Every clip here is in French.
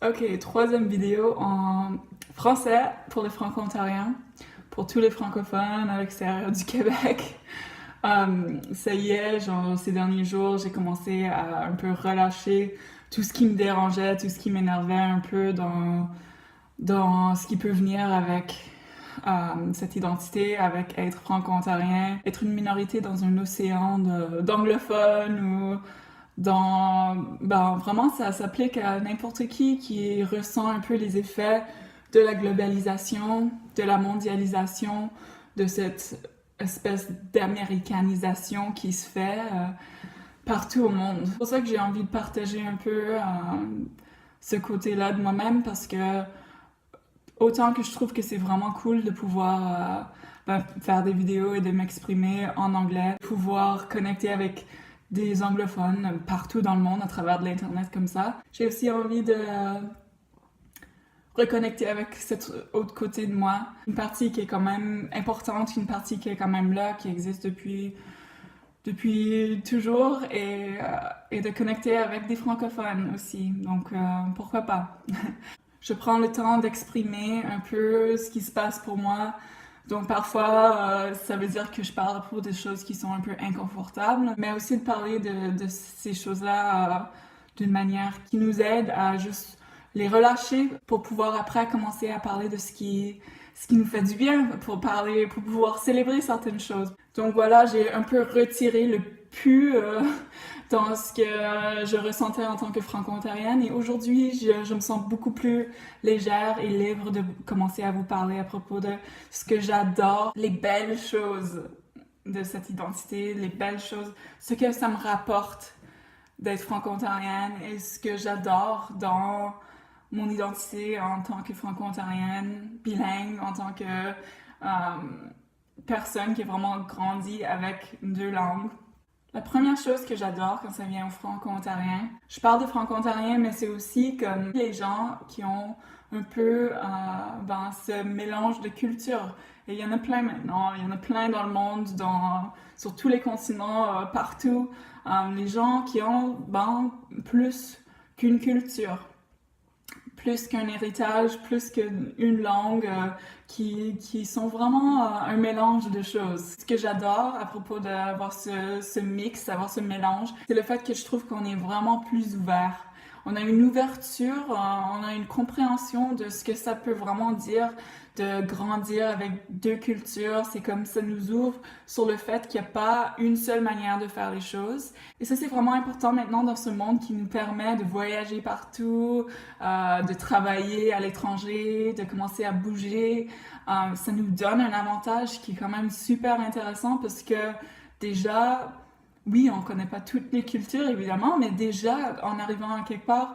Ok, troisième vidéo en français pour les franco-ontariens, pour tous les francophones à l'extérieur du Québec. Ça y est, genre ces derniers jours, j'ai commencé à un peu relâcher tout ce qui me dérangeait, tout ce qui m'énervait un peu dans ce qui peut venir avec cette identité, avec être franco-ontarien, être une minorité dans un océan d'anglophones ou vraiment, ça s'applique à n'importe qui ressent un peu les effets de la globalisation, de la mondialisation, de cette espèce d'américanisation qui se fait partout au monde. C'est pour ça que j'ai envie de partager un peu ce côté-là de moi-même parce que autant que je trouve que c'est vraiment cool de pouvoir faire des vidéos et de m'exprimer en anglais, pouvoir connecter avec des anglophones partout dans le monde à travers de l'internet comme ça. J'ai aussi envie de reconnecter avec cet autre côté de moi, une partie qui est quand même importante, une partie qui est quand même là, qui existe depuis toujours et de connecter avec des francophones aussi. Donc pourquoi pas? Je prends le temps d'exprimer un peu ce qui se passe pour moi. Donc parfois, ça veut dire que je parle pour des choses qui sont un peu inconfortables, mais aussi de parler de ces choses-là d'une manière qui nous aide à juste les relâcher pour pouvoir après commencer à parler de ce qui nous fait du bien, pour parler, pour pouvoir célébrer certaines choses. Donc voilà, j'ai un peu retiré le pu dans ce que je ressentais en tant que franco-ontarienne et aujourd'hui, je me sens beaucoup plus légère et libre de commencer à vous parler à propos de ce que j'adore, les belles choses de cette identité, les belles choses, ce que ça me rapporte d'être franco-ontarienne et ce que j'adore dans mon identité en tant que franco-ontarienne, bilingue, en tant que personne qui a vraiment grandi avec deux langues. La première chose que j'adore quand ça vient au franco-ontarien, je parle de franco-ontarien, mais c'est aussi comme les gens qui ont un peu ce mélange de cultures. Et il y en a plein maintenant, il y en a plein dans le monde, sur tous les continents, partout. Les gens qui ont plus qu'une culture, plus qu'un héritage, plus qu'une langue, qui sont vraiment un mélange de choses. Ce que j'adore à propos d'avoir ce mix, d'avoir ce mélange, c'est le fait que je trouve qu'on est vraiment plus ouvert. On a une ouverture, on a une compréhension de ce que ça peut vraiment dire de grandir avec deux cultures. C'est comme ça nous ouvre sur le fait qu'il n'y a pas une seule manière de faire les choses. Et ça, c'est vraiment important maintenant dans ce monde qui nous permet de voyager partout, de travailler à l'étranger, de commencer à bouger. Ça nous donne un avantage qui est quand même super intéressant parce que déjà, oui, on connaît pas toutes les cultures évidemment, mais déjà en arrivant à quelque part,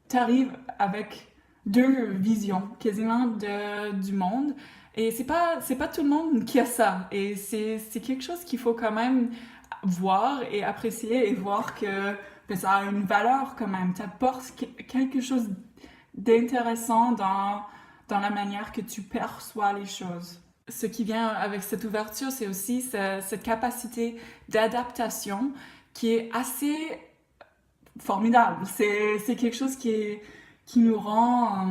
tu arrives avec deux visions quasiment du monde. Et c'est pas tout le monde qui a ça. Et c'est quelque chose qu'il faut quand même voir et apprécier et voir que ça a une valeur quand même. Tu apportes quelque chose d'intéressant dans la manière que tu perçois les choses. Ce qui vient avec cette ouverture, c'est aussi cette capacité d'adaptation qui est assez formidable. C'est quelque chose qui nous rend,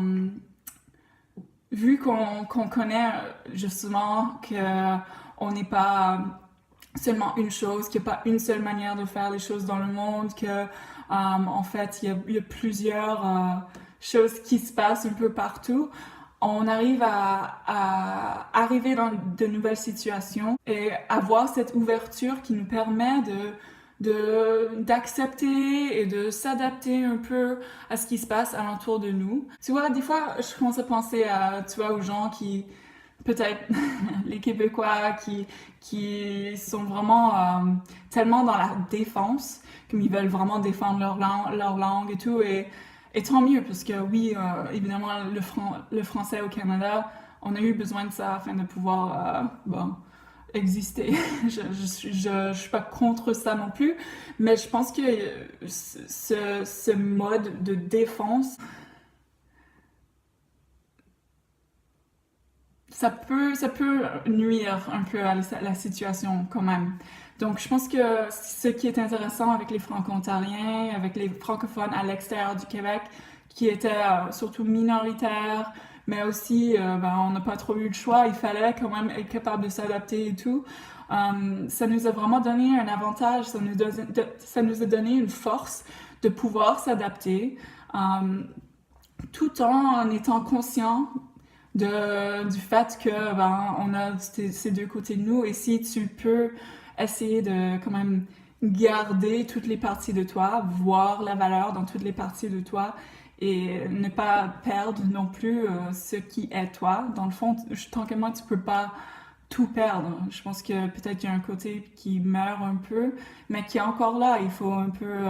vu qu'on connaît justement qu'on n'est pas seulement une chose, qu'il n'y a pas une seule manière de faire les choses dans le monde, que en fait il y a plusieurs choses qui se passent un peu partout. On arrive à arriver dans de nouvelles situations et avoir cette ouverture qui nous permet d'accepter et de s'adapter un peu à ce qui se passe alentour de nous. Tu vois, des fois, je commence à penser tu vois, aux gens qui, peut-être les Québécois, qui sont vraiment tellement dans la défense, comme ils veulent vraiment défendre leur langue et tout, et tant mieux, parce que oui, évidemment, le français au Canada, on a eu besoin de ça afin de pouvoir, exister. Je suis pas contre ça non plus, mais je pense que ce mode de défense, ça peut nuire un peu à la situation quand même. Donc, je pense que ce qui est intéressant avec les franco-ontariens, avec les francophones à l'extérieur du Québec, qui étaient surtout minoritaires, mais aussi on n'a pas trop eu le choix, il fallait quand même être capable de s'adapter et tout. Ça nous a vraiment donné un avantage, ça nous a donné une force de pouvoir s'adapter, tout en étant conscient du fait que on a ces deux côtés de nous, et si tu peux essayer de quand même garder toutes les parties de toi, voir la valeur dans toutes les parties de toi et ne pas perdre non plus ce qui est toi. Dans le fond, tant que moi, tu peux pas tout perdre. Je pense que peut-être qu'il y a un côté qui meurt un peu, mais qui est encore là. Il faut un peu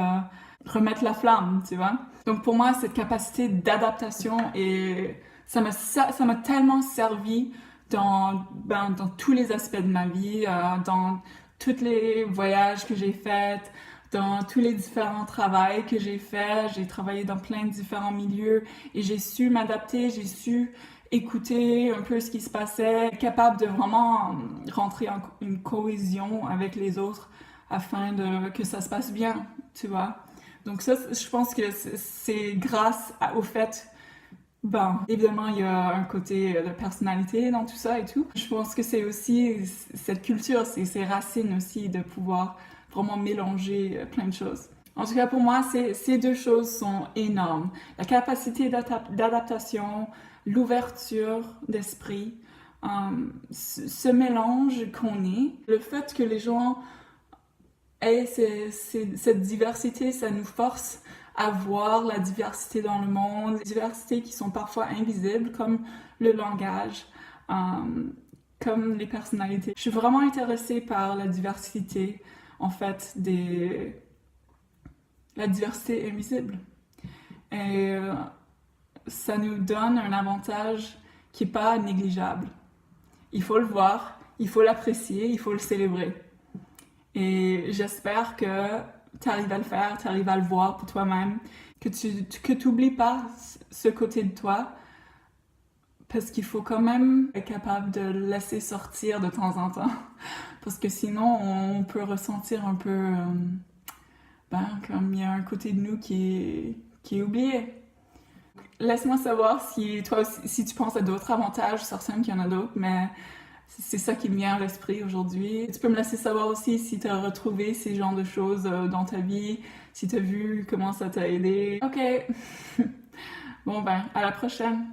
remettre la flamme, tu vois. Donc pour moi, cette capacité d'adaptation, et ça m'a tellement servi dans tous les aspects de ma vie, dans tous les voyages que j'ai faits, dans tous les différents travails que j'ai faits. J'ai travaillé dans plein de différents milieux et j'ai su m'adapter, j'ai su écouter un peu ce qui se passait, capable de vraiment rentrer en une cohésion avec les autres afin que ça se passe bien, tu vois. Donc ça, je pense que c'est grâce au fait, évidemment, il y a un côté de personnalité dans tout ça et tout. Je pense que c'est aussi cette culture, c'est ces racines aussi, de pouvoir vraiment mélanger plein de choses. En tout cas, pour moi, ces deux choses sont énormes. La capacité d'adaptation, l'ouverture d'esprit, ce mélange qu'on est, le fait que les gens aient cette diversité, ça nous force à voir la diversité dans le monde, des diversités qui sont parfois invisibles, comme le langage, comme les personnalités. Je suis vraiment intéressée par la diversité, en fait, la diversité invisible. Et ça nous donne un avantage qui n'est pas négligeable. Il faut le voir, il faut l'apprécier, il faut le célébrer. Et j'espère que tu arrives à le faire, tu arrives à le voir pour toi-même, que tu n'oublies pas ce côté de toi, parce qu'il faut quand même être capable de le laisser sortir de temps en temps, parce que sinon on peut ressentir un peu comme il y a un côté de nous qui est oublié. Laisse-moi savoir si toi aussi, si tu penses à d'autres avantages, certains qu'il y en a d'autres, mais c'est ça qui me vient à l'esprit aujourd'hui. Tu peux me laisser savoir aussi si tu as retrouvé ces genres de choses dans ta vie, si tu as vu comment ça t'a aidé. Ok. Bon à la prochaine.